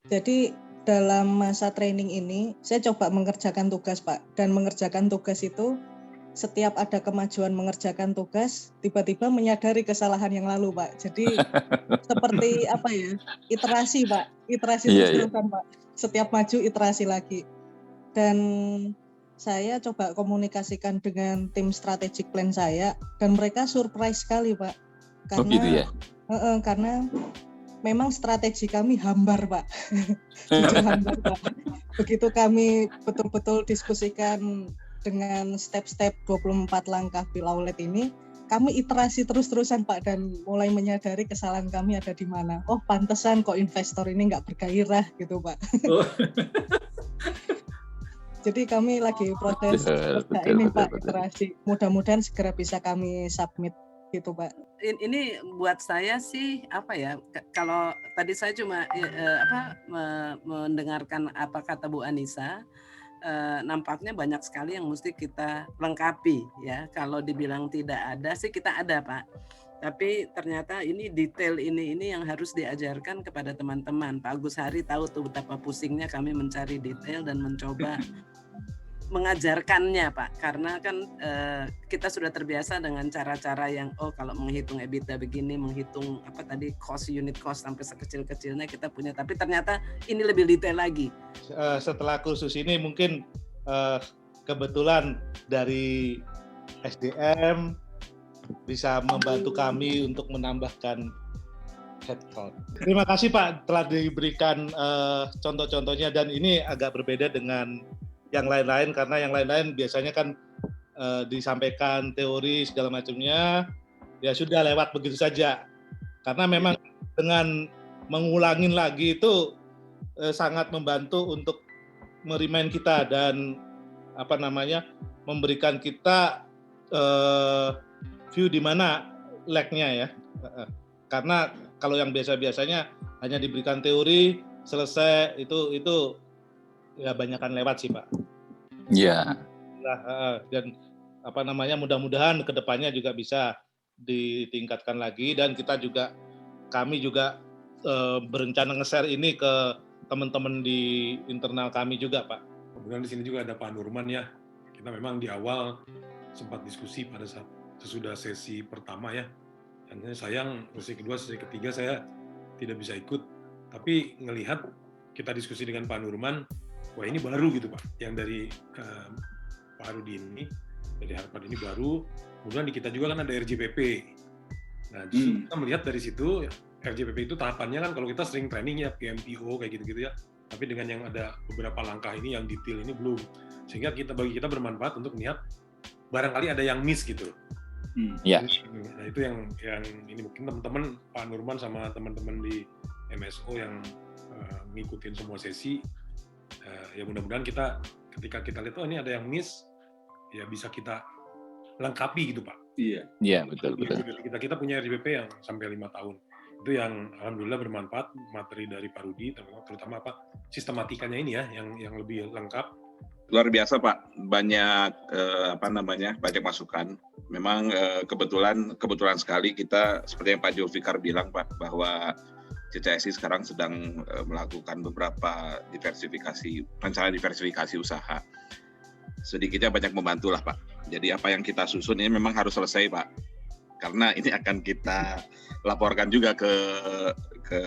Jadi dalam masa training ini saya coba mengerjakan tugas, Pak. Dan mengerjakan tugas itu setiap ada kemajuan mengerjakan tugas, tiba-tiba menyadari kesalahan yang lalu, Pak. Jadi seperti apa ya? Iterasi, Pak. Iterasi terus-terusan, Pak. Setiap maju iterasi lagi. Dan saya coba komunikasikan dengan tim strategic plan saya dan mereka surprise sekali, Pak. Karena gitu ya? Karena memang strategi kami hambar, Pak. Jujur hambar, Pak. Begitu kami betul-betul diskusikan dengan step-step 24 langkah Pilaulet ini, kami iterasi terus-terusan, Pak, dan mulai menyadari kesalahan kami ada di mana. Oh, pantesan kok investor ini nggak bergairah gitu, Pak. Jadi kami lagi proses ini, Pak, iterasi. Mudah-mudahan segera bisa kami submit gitu, Pak. Ini buat saya sih apa ya? Kalau tadi saya cuma mendengarkan apa kata Bu Anissa, nampaknya banyak sekali yang mesti kita lengkapi ya. Kalau dibilang tidak ada sih kita ada, Pak. Tapi ternyata ini detail ini yang harus diajarkan kepada teman-teman. Pak Agus Hari tahu tuh betapa pusingnya kami mencari detail dan mencoba mengajarkannya, Pak, karena kan kita sudah terbiasa dengan cara-cara yang kalau menghitung EBITDA begini, menghitung apa tadi unit cost sampai sekecil-kecilnya kita punya, tapi ternyata ini lebih detail lagi. Setelah kursus ini mungkin kebetulan dari SDM bisa membantu kami untuk menambahkan headcount. Terima kasih, Pak, telah diberikan contoh-contohnya, dan ini agak berbeda dengan yang lain-lain, karena yang lain-lain biasanya kan disampaikan teori segala macamnya, ya sudah lewat begitu saja. Karena memang dengan mengulangin lagi itu sangat membantu untuk merimain kita dan memberikan kita view di mana lag-nya ya. Karena kalau yang biasa-biasanya hanya diberikan teori selesai itu ya banyakan lewat sih, Pak. Iya. Dan mudah-mudahan kedepannya juga bisa ditingkatkan lagi, dan kami juga berencana nge-share ini ke teman-teman di internal kami juga, Pak. Kemudian di sini juga ada Pak Nurman ya. Kita memang di awal sempat diskusi pada saat sesudah sesi pertama ya. Dan sayang sesi kedua, sesi ketiga saya tidak bisa ikut. Tapi ngelihat kita diskusi dengan Pak Nurman, wah ini baru gitu, Pak. Yang dari Pak Rudi ini, dari Harvard ini baru. Kemudian di kita juga kan ada RJPP. Nah, justru kita melihat dari situ, RJPP itu tahapannya kan kalau kita sering training ya, PMPO kayak gitu-gitu ya. Tapi dengan yang ada beberapa langkah ini yang detail ini belum. Sehingga bagi kita bermanfaat untuk melihat barangkali ada yang miss gitu. Iya. Nah, itu yang ini mungkin teman-teman Pak Nurman sama teman-teman di MSO yang ngikutin semua sesi. Ya mudah-mudahan ketika kita lihat ini ada yang miss, ya bisa kita lengkapi gitu, Pak. Iya, betul. Kita punya RJPP yang sampai 5 tahun. Itu yang alhamdulillah bermanfaat, materi dari Pak Rudi, terutama sistematikanya ini ya, yang lebih lengkap. Luar biasa, Pak. Banyak banyak masukan. Memang kebetulan sekali kita seperti yang Pak Julfikar bilang, Pak, bahwa CCSI sekarang sedang melakukan beberapa rencana diversifikasi usaha. Sedikitnya banyak membantu lah, Pak. Jadi apa yang kita susun ini memang harus selesai, Pak. Karena ini akan kita laporkan juga ke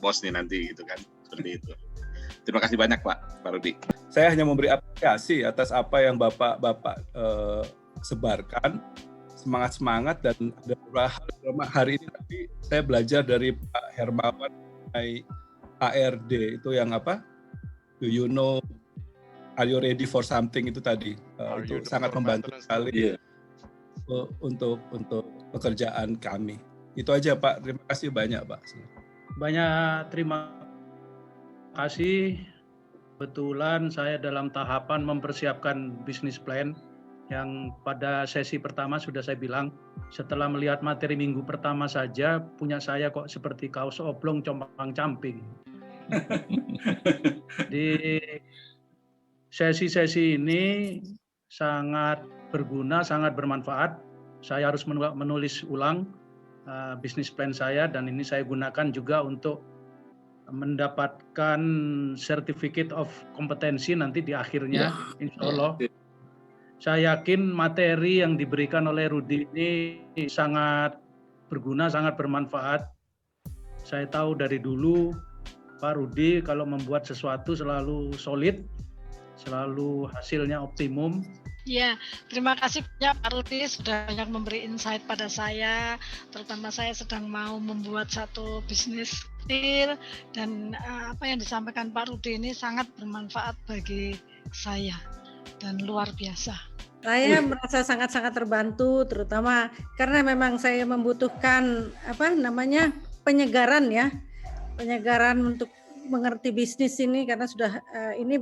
bos nih nanti gitu kan. Seperti itu. Terima kasih banyak, Pak Rudi. Saya hanya memberi apresiasi atas apa yang Bapak sebarkan. Semangat dan ada beberapa hal hari ini tadi saya belajar dari Pak Hermawan mengenai ARD itu yang apa? Do you know, are you ready for something itu tadi itu sangat membantu sekali untuk pekerjaan kami. Itu aja, Pak. Terima kasih banyak, Pak. Banyak terima kasih. Kebetulan saya dalam tahapan mempersiapkan bisnis plan yang pada sesi pertama sudah saya bilang, setelah melihat materi minggu pertama saja, punya saya kok seperti kaos oblong compang-camping. Di sesi-sesi ini sangat berguna, sangat bermanfaat. Saya harus menulis ulang bisnis plan saya, dan ini saya gunakan juga untuk mendapatkan certificate of kompetensi nanti di akhirnya, insya Allah. Saya yakin materi yang diberikan oleh Rudi ini sangat berguna, sangat bermanfaat. Saya tahu dari dulu Pak Rudi kalau membuat sesuatu selalu solid, selalu hasilnya optimum. Ya, terima kasih banyak Pak Rudi sudah banyak memberi insight pada saya, terutama saya sedang mau membuat satu bisnis kecil, dan apa yang disampaikan Pak Rudi ini sangat bermanfaat bagi saya dan luar biasa. Saya merasa sangat-sangat terbantu, terutama karena memang saya membutuhkan penyegaran ya, penyegaran untuk mengerti bisnis ini, karena sudah ini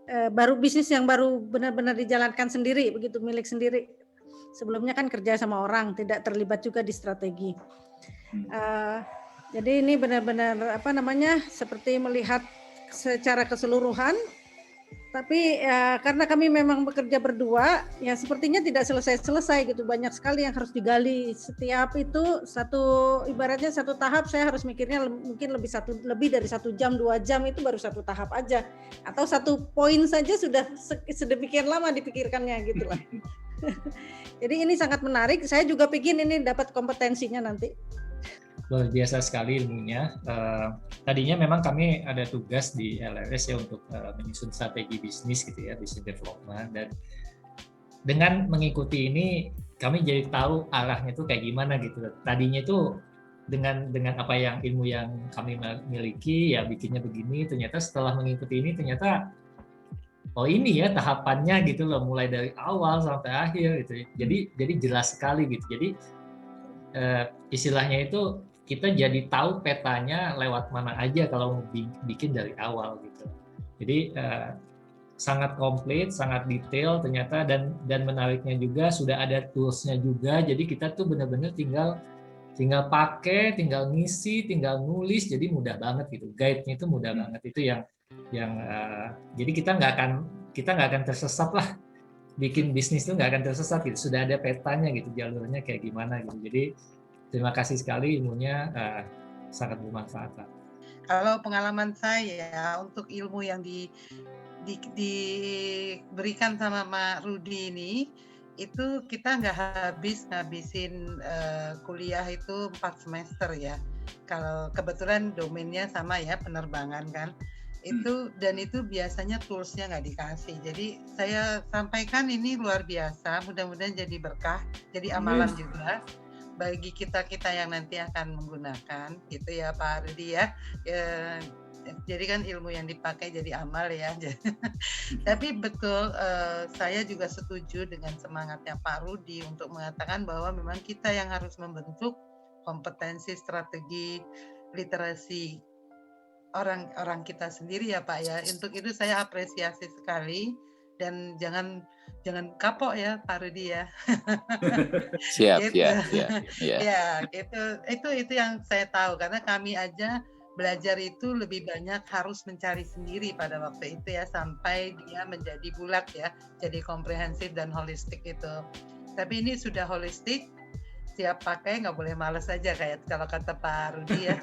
baru bisnis yang baru benar-benar dijalankan sendiri, begitu milik sendiri. Sebelumnya kan kerja sama orang, tidak terlibat juga di strategi. Jadi ini benar-benar seperti melihat secara keseluruhan. Tapi karena kami memang bekerja berdua, ya sepertinya tidak selesai-selesai gitu. Banyak sekali yang harus digali. Setiap itu ibaratnya satu tahap saya harus mikirnya mungkin lebih dari 1 jam, 2 jam itu baru satu tahap aja. Atau satu poin saja sudah sedemikian lama dipikirkannya gitu lah. Jadi ini sangat menarik. Saya juga pikir ini dapat kompetensinya nanti. Luar biasa sekali ilmunya. Tadinya memang kami ada tugas di LRS ya untuk menyusun strategi bisnis gitu ya, business development, dan dengan mengikuti ini kami jadi tahu arahnya tuh kayak gimana gitu. Tadinya itu dengan apa yang ilmu yang kami miliki ya bikinnya begini, ternyata setelah mengikuti ini ternyata oh ini ya tahapannya gitu loh, mulai dari awal sampai akhir gitu. Jadi jelas sekali gitu. Jadi istilahnya itu kita jadi tahu petanya lewat mana aja kalau bikin dari awal gitu. Jadi sangat komplit, sangat detail ternyata, dan menariknya juga sudah ada toolsnya juga. Jadi kita tuh benar-benar tinggal pakai, tinggal ngisi, tinggal nulis. Jadi mudah banget gitu. Guide-nya itu mudah banget. Itu yang jadi kita nggak akan tersesat lah. Bikin bisnis itu nggak akan tersesat gitu. Sudah ada petanya gitu, jalurnya kayak gimana gitu. Jadi terima kasih sekali, ilmunya sangat bermanfaat, Pak. Kalau pengalaman saya untuk ilmu yang diberikan sama Pak Rudi ini, itu kita nggak ngabisin kuliah itu 4 semester ya. Kalau kebetulan domainnya sama ya, penerbangan kan. Itu biasanya toolsnya nggak dikasih. Jadi saya sampaikan ini luar biasa, mudah-mudahan jadi berkah, jadi amalan juga bagi kita yang nanti akan menggunakan gitu ya Pak Rudi ya. Jadi kan ilmu yang dipakai jadi amal ya. Tapi betul, saya juga setuju dengan semangatnya Pak Rudi untuk mengatakan bahwa memang kita yang harus membentuk kompetensi, strategi, literasi orang kita sendiri ya Pak ya. Untuk itu saya apresiasi sekali, dan jangan kapok ya Pak Rudi ya. Siap, gitu. ya. Itu yang saya tahu, karena kami aja belajar itu lebih banyak harus mencari sendiri pada waktu itu ya, sampai dia menjadi bulat ya, jadi komprehensif dan holistik itu. Tapi ini sudah holistik, siap pakai, nggak boleh malas aja kayak kalau kata Pak Rudi ya.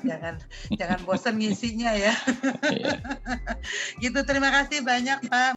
jangan bosan ngisinya ya. Gitu, terima kasih banyak Pak.